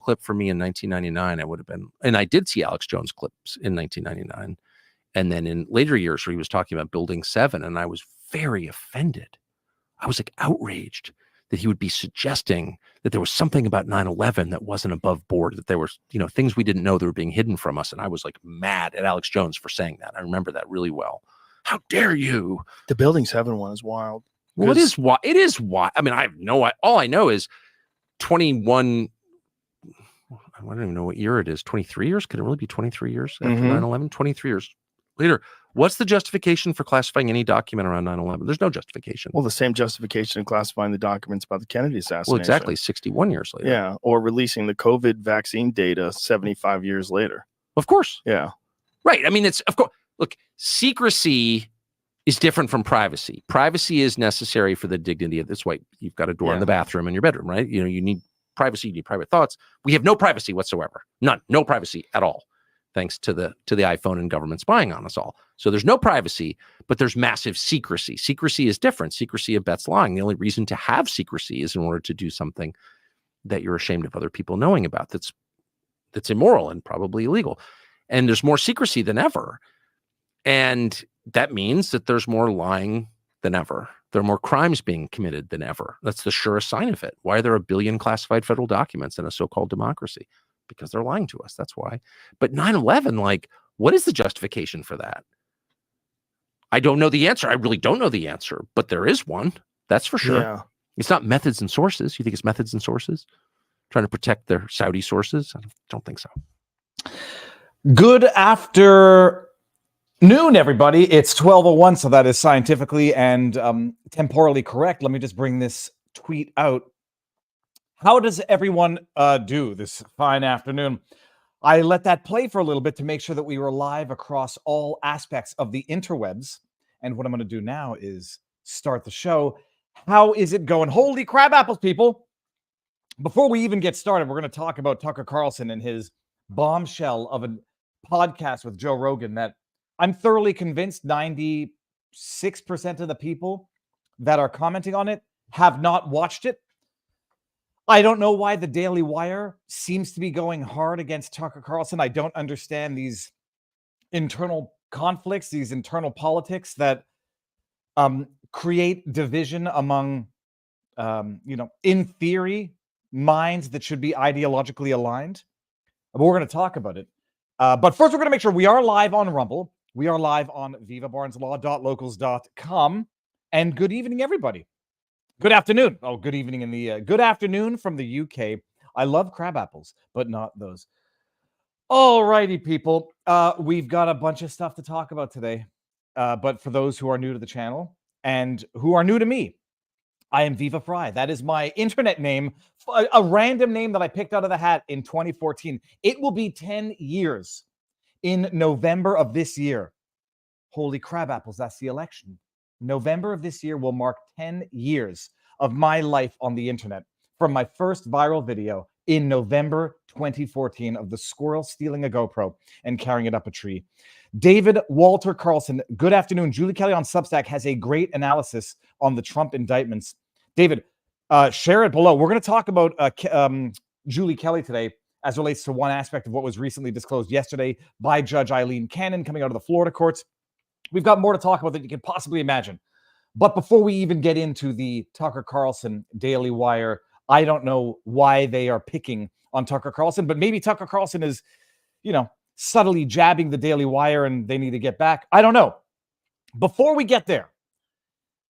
clip for me in 1999, I would have been, and I did see Alex Jones clips in 1999. And then in later years where he was talking about Building 7, and I was very offended. I was like outraged that he would be suggesting that there was something about 9/11 that wasn't above board, that there were, things we didn't know that were being hidden from us. And I was like mad at Alex Jones for saying that. I remember that really well. How dare you? The Building 7 one is wild. Well, it is why. It is why. I mean, I have all I know is 21. I don't even know what year it is. 23 years? Could it really be 23 years after 9/11? 23 years later. What's the justification for classifying any document around 9/11? There's no justification. Well, the same justification in classifying the documents about the Kennedy assassination. Well, exactly. 61 years later. Yeah. Or releasing the COVID vaccine data 75 years later. Of course. Yeah. Right. I mean, it's, of course, look, secrecy is different from privacy. Privacy is necessary for the dignity of this. Why you've got a door in the bathroom in your bedroom, right? You need privacy, you need private thoughts. We have no privacy whatsoever. None. No privacy at all. Thanks to the iPhone and government spying on us all. So there's no privacy, but there's massive secrecy. Secrecy is different. Secrecy abets lying. The only reason to have secrecy is in order to do something that you're ashamed of other people knowing about. That's immoral and probably illegal. And there's more secrecy than ever. And that means that there's more lying than ever. There are more crimes being committed than ever. That's the surest sign of it. Why are there 1 billion classified federal documents in a so-called democracy? Because they're lying to us. That's why. But 9/11, what is the justification for that? I don't know the answer. I really don't know the answer, but there is one. That's for sure. Yeah. It's not methods and sources. You think it's methods and sources? Trying to protect their Saudi sources? I don't think so. Good afternoon, everybody. It's 12:01, so that is scientifically and temporally correct. Let me just bring this tweet out. How does everyone do this fine afternoon? I let that play for a little bit to make sure that we were live across all aspects of the interwebs. And what I'm going to do now is start the show. How is it going? Holy crab apples, people. Before we even get started, we're going to talk about Tucker Carlson and his bombshell of a podcast with Joe Rogan that I'm thoroughly convinced 96% of the people that are commenting on it have not watched it. I don't know why the Daily Wire seems to be going hard against Tucker Carlson. I don't understand these internal conflicts, these internal politics that create division among, in theory, minds that should be ideologically aligned. But we're going to talk about it. But first, we're going to make sure we are live on Rumble. We are live on vivabarneslaw.locals.com. And good evening, everybody. Good afternoon. Oh, good evening in the good afternoon from the UK. I love crab apples, but not those. All righty, people. We've got a bunch of stuff to talk about today. But for those who are new to the channel and who are new to me, I am Viva Frei. That is my internet name, a random name that I picked out of the hat in 2014. It will be 10 years in November of this year. Holy crab apples, that's the election. November of this year will mark 10 years of my life on the internet from my first viral video in November 2014 of the squirrel stealing a GoPro and carrying it up a tree. David Walter Carlson, good afternoon. Julie Kelly on Substack has a great analysis on the Trump indictments. David, share it below. We're going to talk about Julie Kelly today as relates to one aspect of what was recently disclosed yesterday by Judge Eileen Cannon coming out of the Florida courts. We've got more to talk about than you can possibly imagine. But before we even get into the Tucker Carlson Daily Wire, I don't know why they are picking on Tucker Carlson, but maybe Tucker Carlson is, subtly jabbing the Daily Wire and they need to get back. I don't know. Before we get there,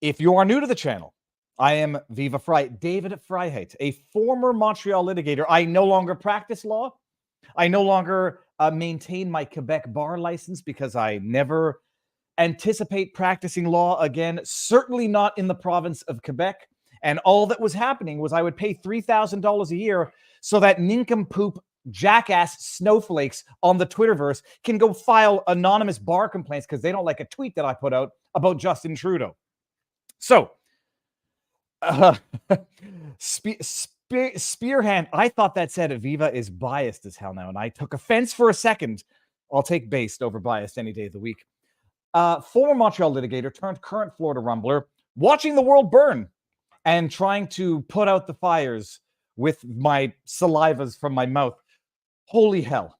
if you are new to the channel, I am Viva Frei, David Freiheit, a former Montreal litigator. I no longer practice law. I no longer maintain my Quebec bar license because I never anticipate practicing law again, certainly not in the province of Quebec. And all that was happening was I would pay $3,000 a year so that nincompoop jackass snowflakes on the Twitterverse can go file anonymous bar complaints because they don't like a tweet that I put out about Justin Trudeau. So, Spearhand, I thought that said Aviva is biased as hell now, and I took offense for a second. I'll take based over biased any day of the week. Former Montreal litigator turned current Florida rumbler, watching the world burn and trying to put out the fires with my salivas from my mouth. Holy hell.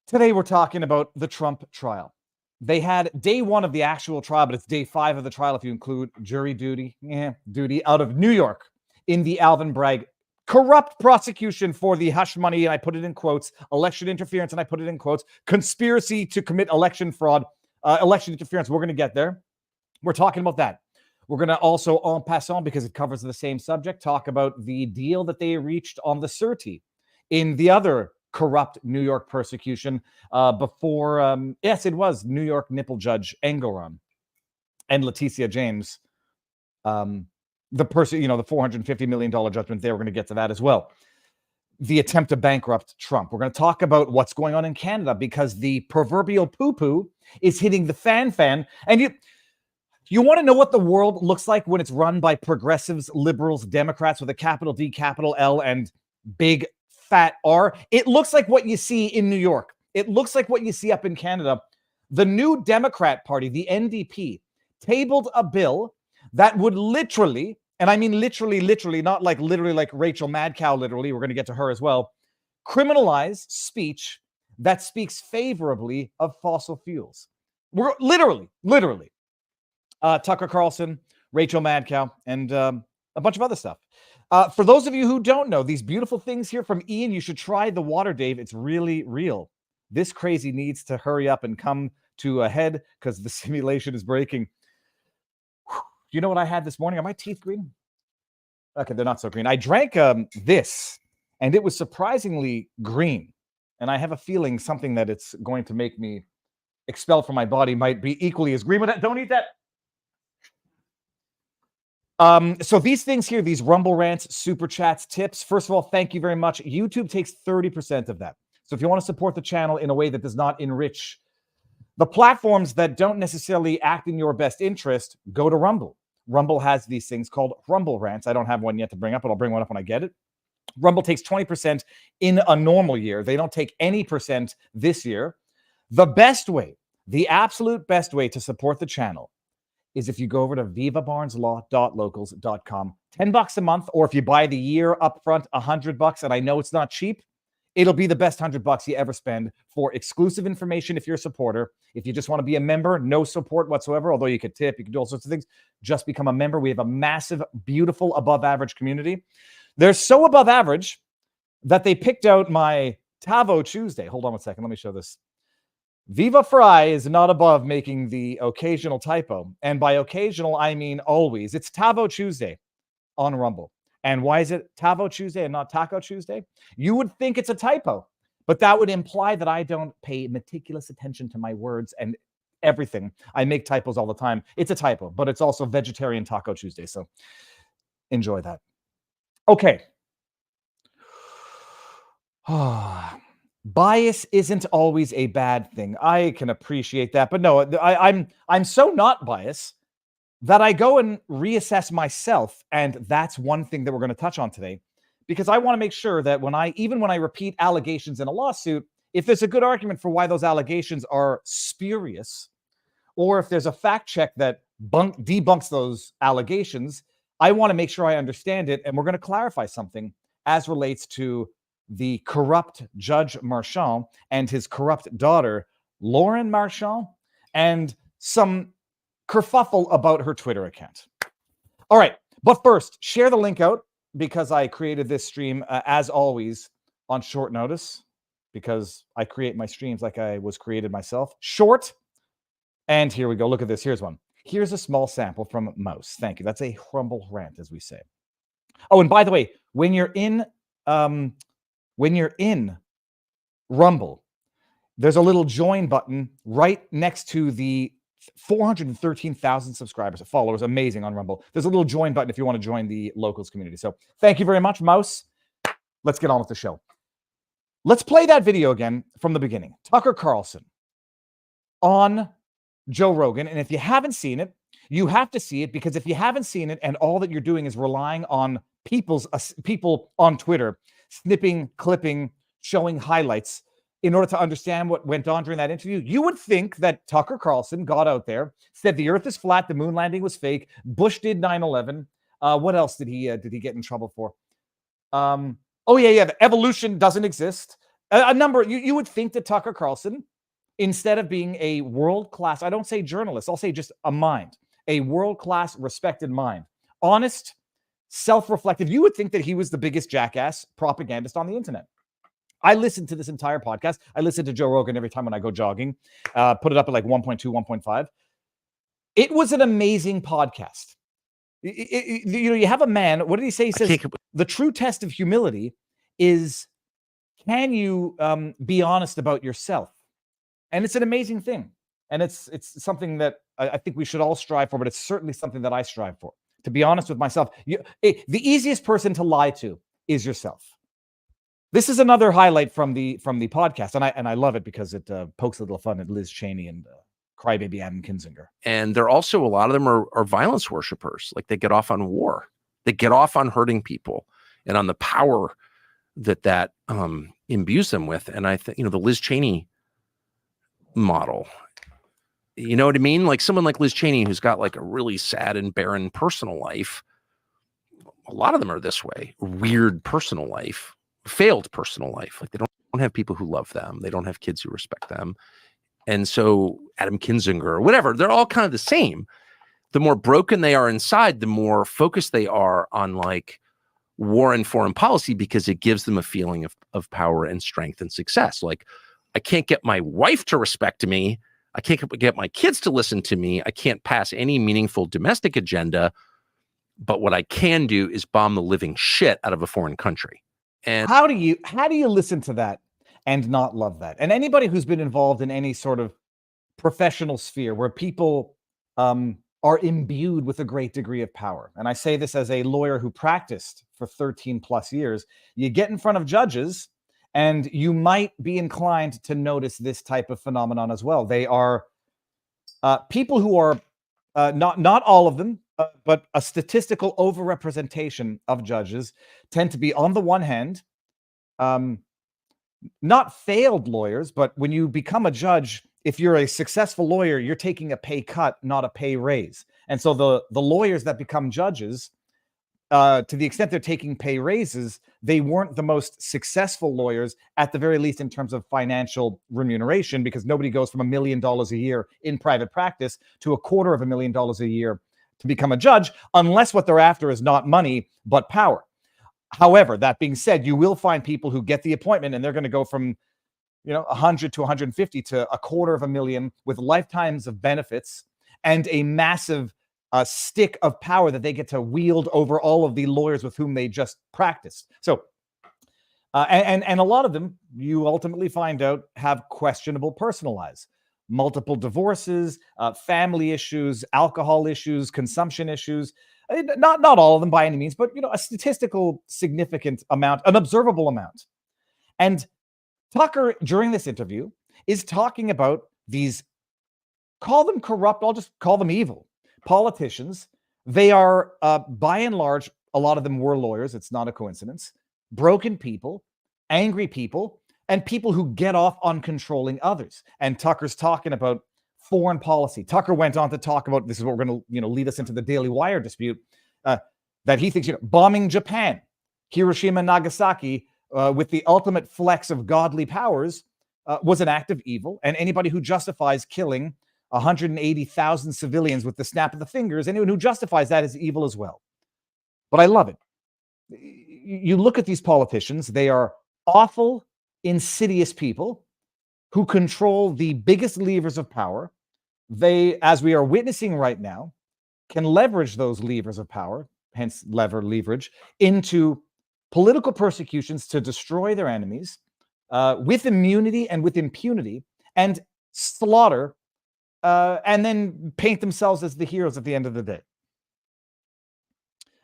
Today we're talking about the Trump trial. They had day 1 of the actual trial, but it's day 5 of the trial if you include jury duty, out of New York in the Alvin Bragg corrupt prosecution for the hush money, and I put it in quotes, election interference, and I put it in quotes, conspiracy to commit election fraud, election interference. We're going to get there. We're talking about that. We're going to also, en passant, because it covers the same subject, talk about the deal that they reached on the Surety in the other corrupt New York persecution before, yes, it was New York nipple judge Engoron and Leticia James. The $450 million judgment there. We're going to get to that as well. The attempt to bankrupt Trump. We're going to talk about what's going on in Canada because the proverbial poo-poo is hitting the fan. And you want to know what the world looks like when it's run by progressives, liberals, Democrats with a capital D, capital L, and big fat R? It looks like what you see in New York. It looks like what you see up in Canada. The new Democrat Party, the NDP, tabled a bill that would literally, and I mean literally, not like literally like Rachel Madcow, literally, we're going to get to her as well, criminalize speech that speaks favorably of fossil fuels. We're literally. Tucker Carlson, Rachel Madcow, and a bunch of other stuff. For those of you who don't know, these beautiful things here from Ian, you should try the water, Dave. It's really real. This crazy needs to hurry up and come to a head because the simulation is breaking. You know what I had this morning? Are my teeth green? Okay, they're not so green. I drank this, and it was surprisingly green. And I have a feeling something that it's going to make me expel from my body might be equally as green. But don't eat that. So these things here, these Rumble rants, super chats, tips. First of all, thank you very much. YouTube takes 30% of that. So if you want to support the channel in a way that does not enrich the platforms that don't necessarily act in your best interest, go to Rumble. Rumble has these things called Rumble rants. I don't have one yet to bring up, but I'll bring one up when I get it. Rumble takes 20% in a normal year. They don't take any percent this year. The best way, the absolute best way to support the channel is if you go over to vivabarneslaw.locals.com, $10 a month, or if you buy the year up front, $100, and I know it's not cheap, it'll be the best $100 you ever spend for exclusive information if you're a supporter. If you just want to be a member, no support whatsoever, although you could tip, you can do all sorts of things. Just become a member. We have a massive, beautiful, above-average community. They're so above average that they picked out my Tavo Tuesday. Hold on one second. Let me show this. Viva Frei is not above making the occasional typo. And by occasional, I mean always. It's Tavo Tuesday on Rumble. And why is it Tavo Tuesday and not Taco Tuesday? You would think it's a typo, but that would imply that I don't pay meticulous attention to my words and everything. I make typos all the time. It's a typo, but it's also Vegetarian Taco Tuesday. So enjoy that. Okay. Bias isn't always a bad thing. I can appreciate that, but no, I'm so not biased that I go and reassess myself, and that's one thing that we're going to touch on today, because I want to make sure that when I repeat allegations in a lawsuit, if there's a good argument for why those allegations are spurious, or if there's a fact check that debunks those allegations, I want to make sure I understand it, and we're going to clarify something as relates to the corrupt Judge Marchand and his corrupt daughter, Lauren Marchand, and some kerfuffle about her Twitter account. All right, but first, share the link out because I created this stream, as always, on short notice, because I create my streams like I was created myself. Short, and here we go. Look at this. Here's one. Here's a small sample from Mouse. Thank you. That's a Rumble rant, as we say. Oh, and by the way, when you're in Rumble, there's a little join button right next to the 413,000 subscribers, followers, amazing on Rumble. There's a little join button if you want to join the locals community. So thank you very much, Mouse. Let's get on with the show. Let's play that video again from the beginning. Tucker Carlson on Joe Rogan. And if you haven't seen it, you have to see it, because if you haven't seen it and all that you're doing is relying on people on Twitter snipping, clipping, showing highlights in order to understand what went on during that interview, you would think that Tucker Carlson got out there, said the earth is flat, the moon landing was fake, Bush did 9/11. What else did he get in trouble for? Oh yeah, the evolution doesn't exist. A number you would think that Tucker Carlson, instead of being a world-class, I don't say journalist, I'll say just a mind, a world-class respected mind, honest, self-reflective, you would think that he was the biggest jackass propagandist on the internet. I listened to this entire podcast. I listen to Joe Rogan every time when I go jogging. Put it up at like 1.2, 1.5. It was an amazing podcast. You have a man, what did he say? He says, the true test of humility is, can you be honest about yourself? And it's an amazing thing. And it's something that I think we should all strive for, but it's certainly something that I strive for, to be honest with myself. The easiest person to lie to is yourself. This is another highlight from the podcast, and I love it because it pokes a little fun at Liz Cheney and crybaby Adam Kinzinger. And they're also, a lot of them are violence worshipers. Like, they get off on war, they get off on hurting people, and on the power that imbues them with. And I think, the Liz Cheney model, you know what I mean? Like, someone like Liz Cheney, who's got like a really sad and barren personal life. A lot of them are this way: weird personal life, failed personal life. Like, they don't have people who love them. They don't have kids who respect them. And so Adam Kinzinger or whatever, they're all kind of the same. The more broken they are inside, the more focused they are on like war and foreign policy, because it gives them a feeling of power and strength and success. Like, I can't get my wife to respect me. I can't get my kids to listen to me. I can't pass any meaningful domestic agenda. But what I can do is bomb the living shit out of a foreign country. And how do you listen to that and not love that? And anybody who's been involved in any sort of professional sphere where people are imbued with a great degree of power, and I say this as a lawyer who practiced for 13 plus years, you get in front of judges and you might be inclined to notice this type of phenomenon as well. They are people who are not all of them, but a statistical overrepresentation of judges tend to be, on the one hand, not failed lawyers, but when you become a judge, if you're a successful lawyer, you're taking a pay cut, not a pay raise. And so the lawyers that become judges, to the extent they're taking pay raises, they weren't the most successful lawyers, at the very least in terms of financial remuneration, because nobody goes from $1 million a year in private practice to $250,000 a year to become a judge, unless what they're after is not money, but power. However, that being said, you will find people who get the appointment and they're going to go from 100 to 150 to $250,000 with lifetimes of benefits and a massive stick of power that they get to wield over all of the lawyers with whom they just practiced. So, and a lot of them, you ultimately find out, have questionable personal lives, multiple divorces, family issues, alcohol issues, consumption issues. Not all of them by any means, but a statistical significant amount, an observable amount. And Tucker, during this interview, is talking about these, call them corrupt, I'll just call them evil politicians. They are, by and large, a lot of them were lawyers. It's not a coincidence. Broken people, angry people, and people who get off on controlling others. And Tucker's talking about foreign policy. Tucker went on to talk about, this is what we're going to, lead us into the Daily Wire dispute, that he thinks, bombing Japan, Hiroshima and Nagasaki, with the ultimate flex of godly powers, was an act of evil. And anybody who justifies killing 180,000 civilians with the snap of the fingers, anyone who justifies that is evil as well. But I love it. You look at these politicians, they are awful, insidious people who control the biggest levers of power. They, as we are witnessing right now, can leverage those levers of power, hence leverage, into political persecutions to destroy their enemies with immunity and with impunity, and slaughter, and then paint themselves as the heroes at the end of the day.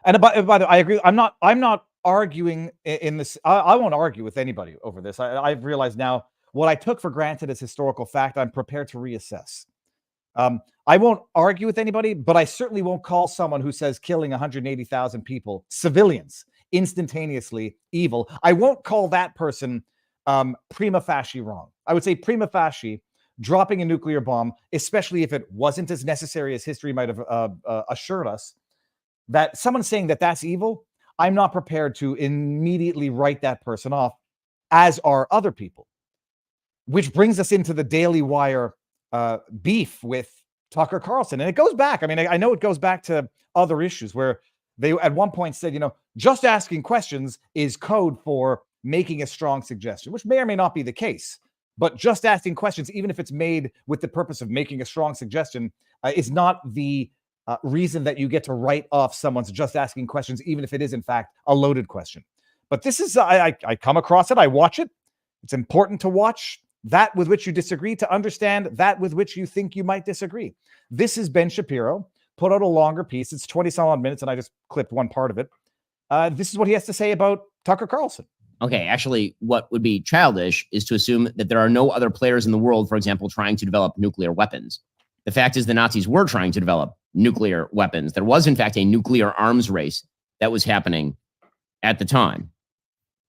And by the way, I agree. I'm not arguing in this. I won't argue with anybody over this. I've realized now what I took for granted as historical fact, I'm prepared to reassess. I won't argue with anybody, but I certainly won't call someone who says killing 180,000 people, civilians, instantaneously evil. I won't call that person prima facie wrong. I would say prima facie dropping a nuclear bomb, especially if it wasn't as necessary as history might have assured us, that someone saying that that's evil, I'm not prepared to immediately write that person off, as are other people. Which brings us into the Daily Wire beef with Tucker Carlson. And it goes back. I mean, I know it goes back to other issues where they at one point said, just asking questions is code for making a strong suggestion, which may or may not be the case. But just asking questions, even if it's made with the purpose of making a strong suggestion, is not the reason that you get to write off someone's just asking questions, even if it is, in fact, a loaded question. But this is, I come across it, I watch it. It's important to watch that with which you disagree, to understand that with which you think you might disagree. This is Ben Shapiro, put out a longer piece. It's 20-some odd minutes, and I just clipped one part of it. This is what he has to say about Tucker Carlson. Okay, actually, what would be childish is to assume that there are no other players in the world, for example, trying to develop nuclear weapons. The fact is the Nazis were trying to develop nuclear weapons. There was, in fact, a nuclear arms race that was happening at the time.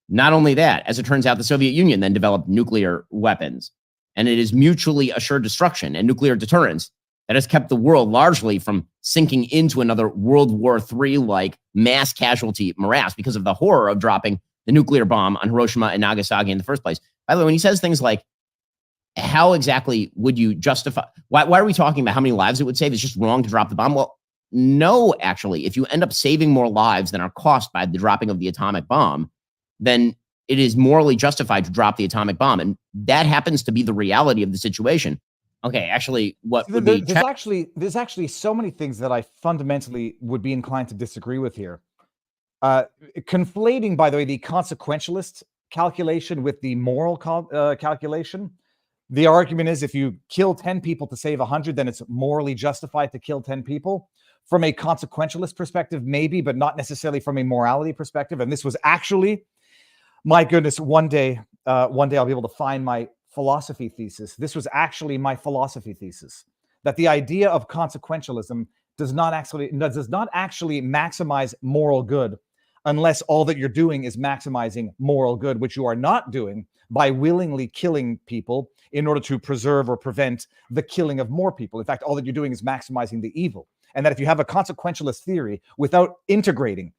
Not only that, as it turns out, the Soviet Union then developed nuclear weapons. And it is mutually assured destruction and nuclear deterrence that has kept the world largely from sinking into another World War III-like mass casualty morass because of the horror of dropping the nuclear bomb on Hiroshima and Nagasaki in the first place. By the way, when he says things like, how exactly would you justify, why are we talking about how many lives it would save? It's just wrong to drop the bomb. Well, no, actually, if you end up saving more lives than are cost by the dropping of the atomic bomb, then it is morally justified to drop the atomic bomb. And that happens to be the reality of the situation. Okay, actually, what would be... There's actually so many things that I fundamentally would be inclined to disagree with here. Conflating, by the way, the consequentialist calculation with the moral calculation. The argument is if you kill 10 people to save 100, then it's morally justified to kill 10 people. From a consequentialist perspective, maybe, but not necessarily from a morality perspective. And this was actually, my goodness, one day I'll be able to find my philosophy thesis. This was actually my philosophy thesis, that the idea of consequentialism does not actually maximize moral good unless all that you're doing is maximizing moral good, which you are not doing by willingly killing people in order to preserve or prevent the killing of more people. In fact, all that you're doing is maximizing the evil. And that if you have a consequentialist theory without integrating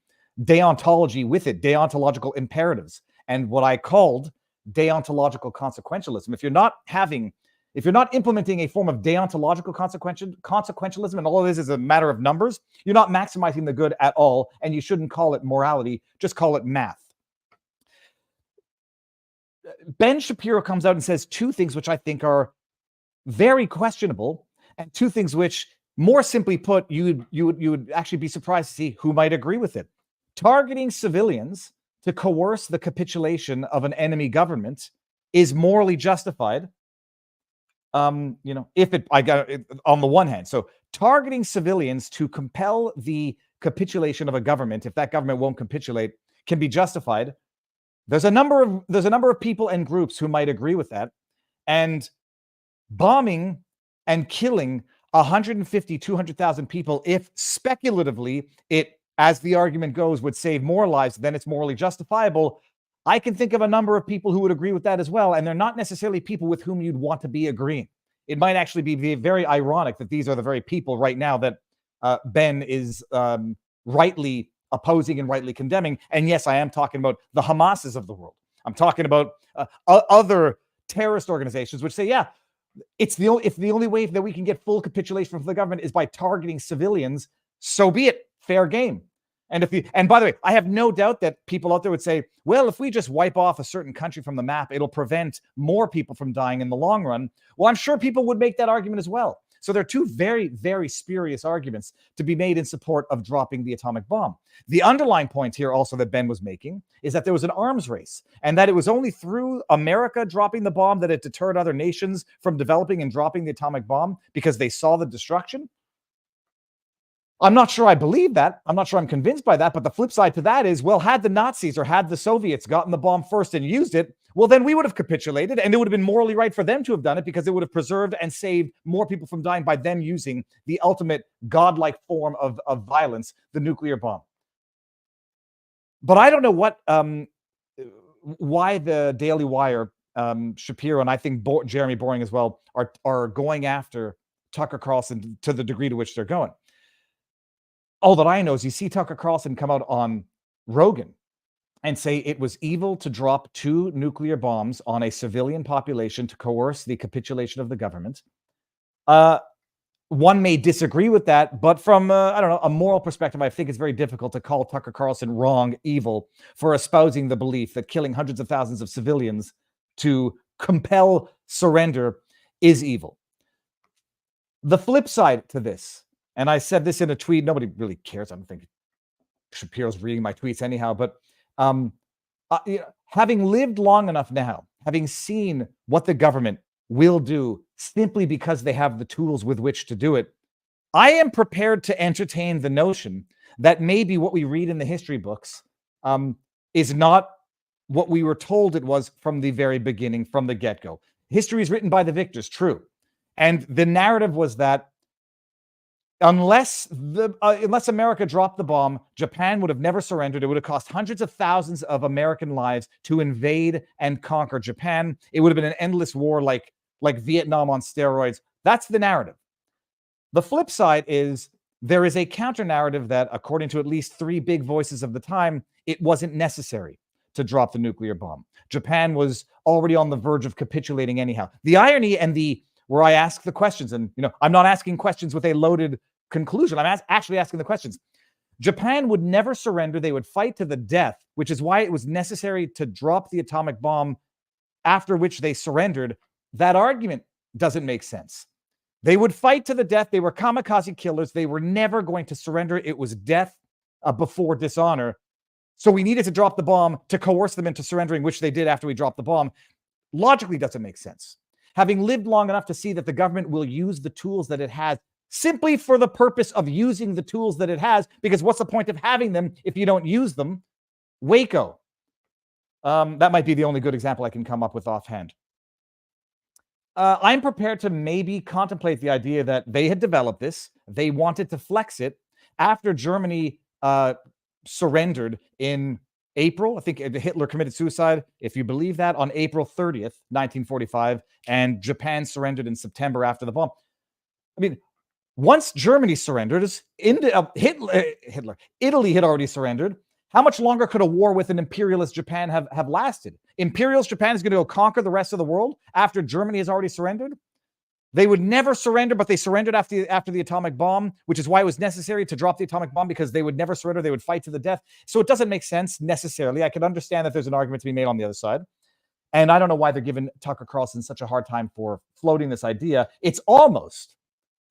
deontology with it, deontological imperatives, and what I called deontological consequentialism, if you're not implementing a form of deontological consequentialism, and all it is a matter of numbers, you're not maximizing the good at all, and you shouldn't call it morality, just call it math. Ben Shapiro comes out and says two things which I think are very questionable, and two things which, more simply put, you would actually be surprised to see who might agree with it. Targeting civilians to coerce the capitulation of an enemy government is morally justified. If I got it on the one hand, so targeting civilians to compel the capitulation of a government, if that government won't capitulate, can be justified. There's a number of people and groups who might agree with that, and bombing and killing 150, 200,000 people, if speculatively it, as the argument goes, would save more lives, then it's morally justifiable. I can think of a number of people who would agree with that as well, and they're not necessarily people with whom you'd want to be agreeing. It might actually be very ironic that these are the very people right now that Ben is rightly opposing and rightly condemning. And yes, I am talking about the Hamases of the world. I'm talking about other terrorist organizations which say, yeah, if the only way that we can get full capitulation from the government is by targeting civilians, so be it. Fair game. And by the way, I have no doubt that people out there would say, well, if we just wipe off a certain country from the map, it'll prevent more people from dying in the long run. Well, I'm sure people would make that argument as well. So there are two very, very spurious arguments to be made in support of dropping the atomic bomb. The underlying point here also that Ben was making is that there was an arms race, and that it was only through America dropping the bomb that it deterred other nations from developing and dropping the atomic bomb because they saw the destruction. I'm not sure I believe that. I'm not sure I'm convinced by that. But the flip side to that is, well, had the Nazis or had the Soviets gotten the bomb first and used it, well, then we would have capitulated, and it would have been morally right for them to have done it because it would have preserved and saved more people from dying by them using the ultimate godlike form of violence, the nuclear bomb. But I don't know why the Daily Wire, Shapiro, and I think Jeremy Boring as well, are going after Tucker Carlson to the degree to which they're going. All that I know is you see Tucker Carlson come out on Rogan and say it was evil to drop 2 nuclear bombs on a civilian population to coerce the capitulation of the government. One may disagree with that, but from I don't know, a moral perspective, I think it's very difficult to call Tucker Carlson wrong, evil, for espousing the belief that killing hundreds of thousands of civilians to compel surrender is evil. The flip side to this, and I said this in a tweet, nobody really cares. I don't think Shapiro's reading my tweets anyhow, but having lived long enough now, having seen what the government will do simply because they have the tools with which to do it, I am prepared to entertain the notion that maybe what we read in the history books is not what we were told it was from the very beginning, from the get-go. History is written by the victors, true. And the narrative was that unless America dropped the bomb, Japan would have never surrendered. It would have cost hundreds of thousands of American lives to invade and conquer Japan. It would have been an endless war like Vietnam on steroids. That's the narrative. The flip side is there is a counter narrative that, according to at least 3 big voices of the time, it wasn't necessary to drop the nuclear bomb. Japan was already on the verge of capitulating anyhow. The irony and where I ask the questions, and I'm not asking questions with a loaded conclusion. I'm actually asking the questions. Japan would never surrender. They would fight to the death, which is why it was necessary to drop the atomic bomb, after which they surrendered. That argument doesn't make sense. They would fight to the death. They were kamikaze killers. They were never going to surrender. It was death before dishonor. So we needed to drop the bomb to coerce them into surrendering, which they did after we dropped the bomb. Logically doesn't make sense. Having lived long enough to see that the government will use the tools that it has simply for the purpose of using the tools that it has, because what's the point of having them if you don't use them? Waco. That might be the only good example I can come up with offhand. I'm prepared to maybe contemplate the idea that they had developed this. They wanted to flex it after Germany surrendered in April. I think Hitler committed suicide, if you believe that, on April 30th, 1945, and Japan surrendered in September after the bomb. I mean, once Germany surrendered, Italy had already surrendered. How much longer could a war with an imperialist Japan have lasted? Imperialist Japan is going to go conquer the rest of the world after Germany has already surrendered? They would never surrender, but they surrendered after the atomic bomb, which is why it was necessary to drop the atomic bomb, because they would never surrender. They would fight to the death. So it doesn't make sense necessarily. I can understand that there's an argument to be made on the other side. And I don't know why they're giving Tucker Carlson such a hard time for floating this idea. It's almost,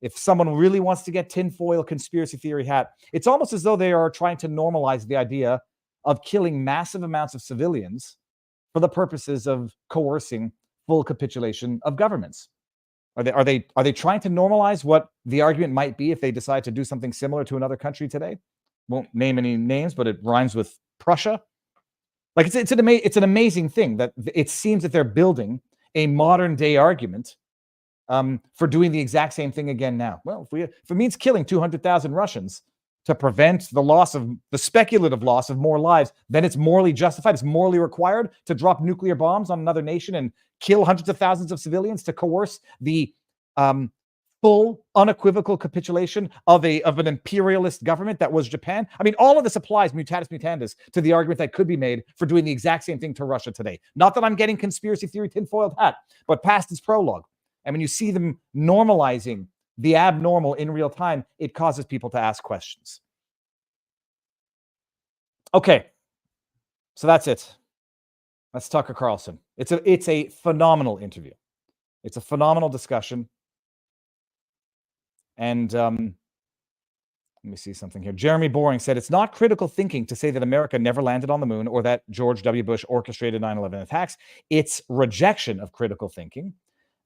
if someone really wants to get tinfoil conspiracy theory hat, it's almost as though they are trying to normalize the idea of killing massive amounts of civilians for the purposes of coercing full capitulation of governments. Are they trying to normalize what the argument might be if they decide to do something similar to another country today? Won't name any names, but it rhymes with Prussia. Like it's an amazing thing that it seems that they're building a modern day argument for doing the exact same thing again now. Well, if it means killing 200,000 Russians to prevent the speculative loss of more lives, then it's morally justified. It's morally required to drop nuclear bombs on another nation and kill hundreds of thousands of civilians to coerce the full, unequivocal capitulation of an imperialist government that was Japan. I mean, all of this applies mutatis mutandis to the argument that could be made for doing the exact same thing to Russia today. Not that I'm getting conspiracy theory tinfoiled hat, but past is prologue. And when you see them normalizing the abnormal in real time, it causes people to ask questions. Okay, so that's it. That's Tucker Carlson. It's a phenomenal interview. It's a phenomenal discussion. And let me see something here. Jeremy Boring said, it's not critical thinking to say that America never landed on the moon or that George W. Bush orchestrated 9/11 attacks. It's rejection of critical thinking.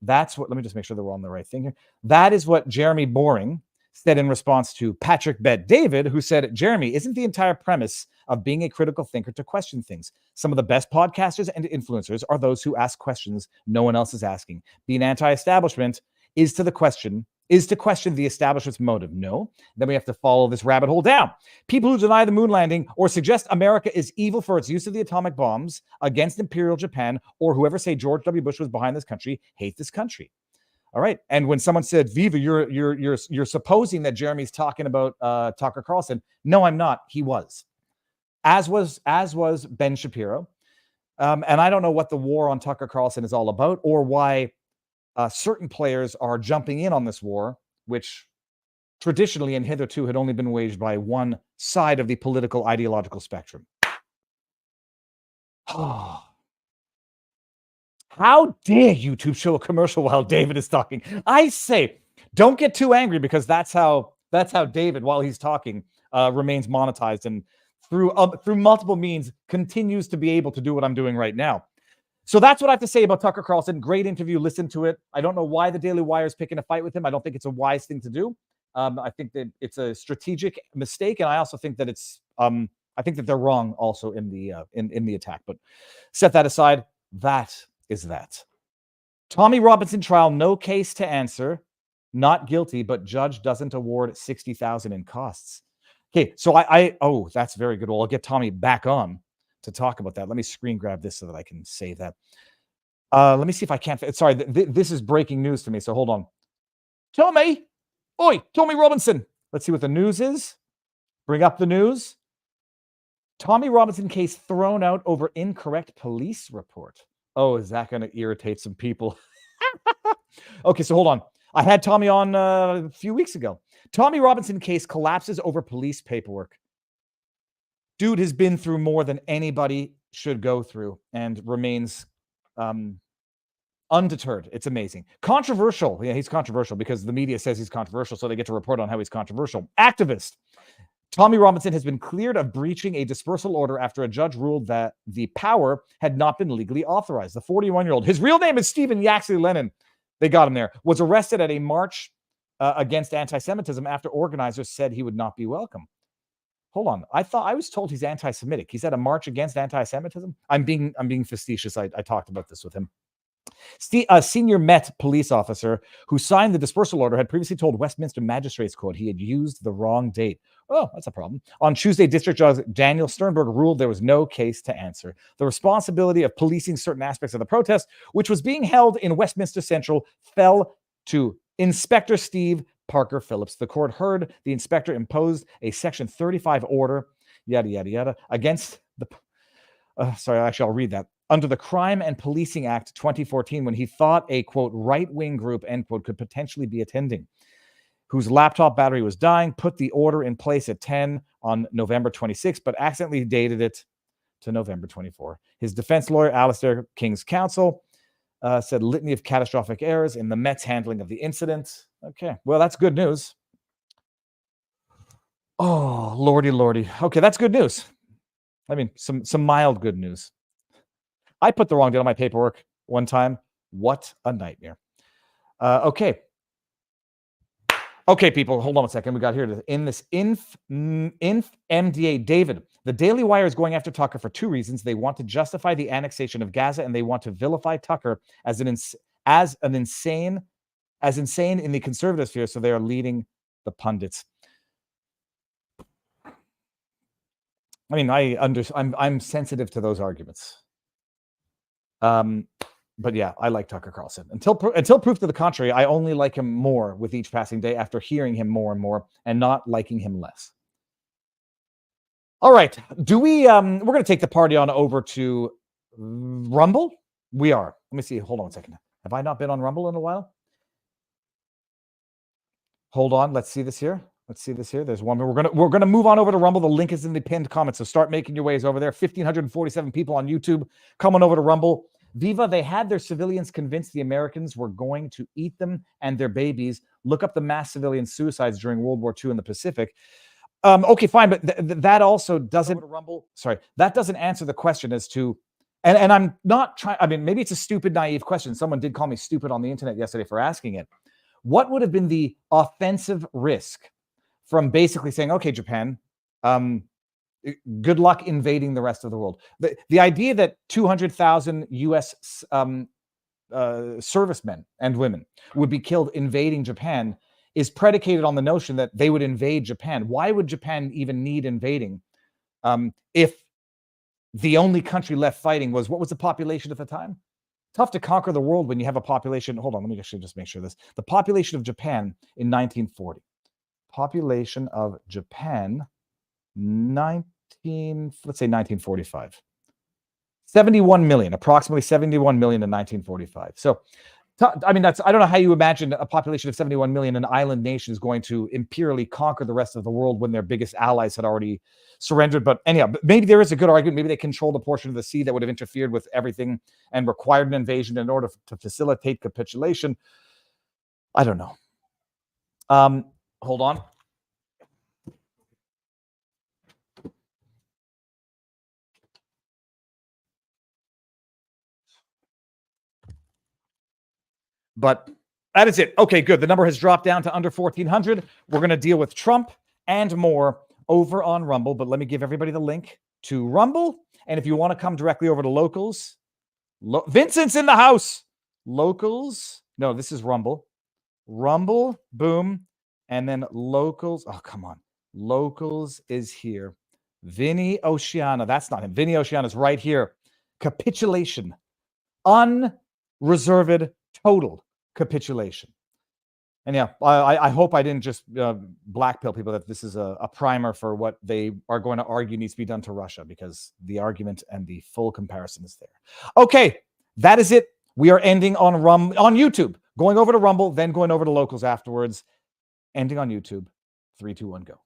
That's what, let me just make sure that we're on the right thing here. That is what Jeremy Boring said in response to Patrick Bet David, who said, Jeremy, isn't the entire premise of being a critical thinker to question things? Some of the best podcasters and influencers are those who ask questions no one else is asking. Being anti-establishment is to question the establishment's motive. No, then we have to follow this rabbit hole down. People who deny the moon landing or suggest America is evil for its use of the atomic bombs against Imperial Japan, or whoever say George W. Bush was behind this country, hate this country. All right. And when someone said, Viva, you're supposing that Jeremy's talking about Tucker Carlson. No, I'm not. He was. as was Ben Shapiro. And I don't know what the war on Tucker Carlson is all about, or why certain players are jumping in on this war, which traditionally and hitherto had only been waged by one side of the political ideological spectrum. How dare YouTube show a commercial while David is talking? I say, don't get too angry, because that's how David, while he's talking, remains monetized, and through multiple means continues to be able to do what I'm doing right now. So that's what I have to say about Tucker Carlson. Great interview. Listen to it. I don't know why the Daily Wire is picking a fight with him. I don't think it's a wise thing to do. I think that it's a strategic mistake, and I also think that it's I think that they're wrong also in the attack. But set that aside. That is that. Tommy Robinson trial, no case to answer, not guilty, but judge doesn't award $60,000 in costs. Okay, so oh, that's very good. Well, I'll get Tommy back on to talk about that. Let me screen grab this so that I can save that. Let me see if I can't. Sorry, this is breaking news to me, so hold on. Tommy! Oi, Tommy Robinson. Let's see what the news is. Bring up the news. Tommy Robinson case thrown out over incorrect police report. Oh, is that going to irritate some people? Okay, so hold on. I had Tommy on a few weeks ago. Tommy Robinson case collapses over police paperwork. Dude has been through more than anybody should go through and remains undeterred. It's amazing. Controversial. Yeah, he's controversial because the media says he's controversial, so they get to report on how he's controversial. Activist. Tommy Robinson has been cleared of breaching a dispersal order after a judge ruled that the power had not been legally authorized. The 41-year-old, his real name is Stephen Yaxley Lennon, they got him there, was arrested at a march against anti-Semitism after organizers said he would not be welcome. Hold on. I was told he's anti-Semitic. He's at a march against anti-Semitism. I'm being facetious. I talked about this with him. A senior Met police officer who signed the dispersal order had previously told Westminster Magistrates Court he had used the wrong date. Oh, that's a problem. On Tuesday, District Judge Daniel Sternberg ruled there was no case to answer. The responsibility of policing certain aspects of the protest, which was being held in Westminster Central, fell to Inspector Steve Parker Phillips. The court heard the inspector imposed a Section 35 order, yada, yada, yada, against the... sorry, actually, I'll read that. Under the Crime and Policing Act 2014, when he thought a, quote, right-wing group, end quote, could potentially be attending, whose laptop battery was dying, put the order in place at 10 on November 26, but accidentally dated it to November 24. His defense lawyer, Alistair King's counsel, said litany of catastrophic errors in the Met's handling of the incident. Okay, well, that's good news. Oh, lordy, lordy. Okay, that's good news. I mean, some mild good news. I put the wrong date on my paperwork one time. What a nightmare. Okay. Okay, people, hold on a second. We got here in this Inf MDA. David, the Daily Wire is going after Tucker for two reasons. They want to justify the annexation of Gaza, and they want to vilify Tucker as insane in the conservative sphere. So they are leading the pundits. I mean, I'm sensitive to those arguments. But yeah, I like Tucker Carlson. Until proof to the contrary, I only like him more with each passing day after hearing him more and more and not liking him less. All right. Do we, we're going to take the party on over to Rumble. We are. Let me see. Hold on a second. Have I not been on Rumble in a while? Hold on. Let's see this here. There's one. We're gonna move on over to Rumble. The link is in the pinned comment, so start making your ways over there. 1,547 people on YouTube. Come on over to Rumble. Viva, they had their civilians convinced the Americans were going to eat them and their babies. Look up the mass civilian suicides during World War II in the Pacific. Okay, fine, but that also doesn't. Sorry, that doesn't answer the question as to. And I'm not trying. I mean, maybe it's a stupid, naive question. Someone did call me stupid on the internet yesterday for asking it. What would have been the offensive risk from basically saying, okay, Japan, good luck invading the rest of the world? The idea that 200,000 U.S. Servicemen and women would be killed invading Japan is predicated on the notion that they would invade Japan. Why would Japan even need invading if the only country left fighting was, what was the population at the time? Tough to conquer the world when you have a population. Hold on, let me actually just make sure this. The population of Japan in 1940. Population of Japan, 1940. let's say 1945. 71 million, approximately 71 million in 1945. So, I mean, I don't know how you imagine a population of 71 million, an island nation is going to imperially conquer the rest of the world when their biggest allies had already surrendered. But anyhow, maybe there is a good argument. Maybe they controlled a portion of the sea that would have interfered with everything and required an invasion in order to facilitate capitulation. I don't know. Hold on. But that is it. Okay, good. The number has dropped down to under 1,400. We're going to deal with Trump and more over on Rumble. But let me give everybody the link to Rumble. And if you want to come directly over to Locals, Vincent's in the house. Locals. No, this is Rumble. Rumble, boom. And then Locals. Oh, come on. Locals is here. Vinny Oceana. That's not him. Vinny Oceana is right here. Capitulation. Unreserved total capitulation. And yeah, I hope I didn't just blackpill people that this is a primer for what they are going to argue needs to be done to Russia, because the argument and the full comparison is there. Okay, that is it. We are ending on YouTube, going over to Rumble, then going over to Locals afterwards. Ending on YouTube. 3, 2, 1, go.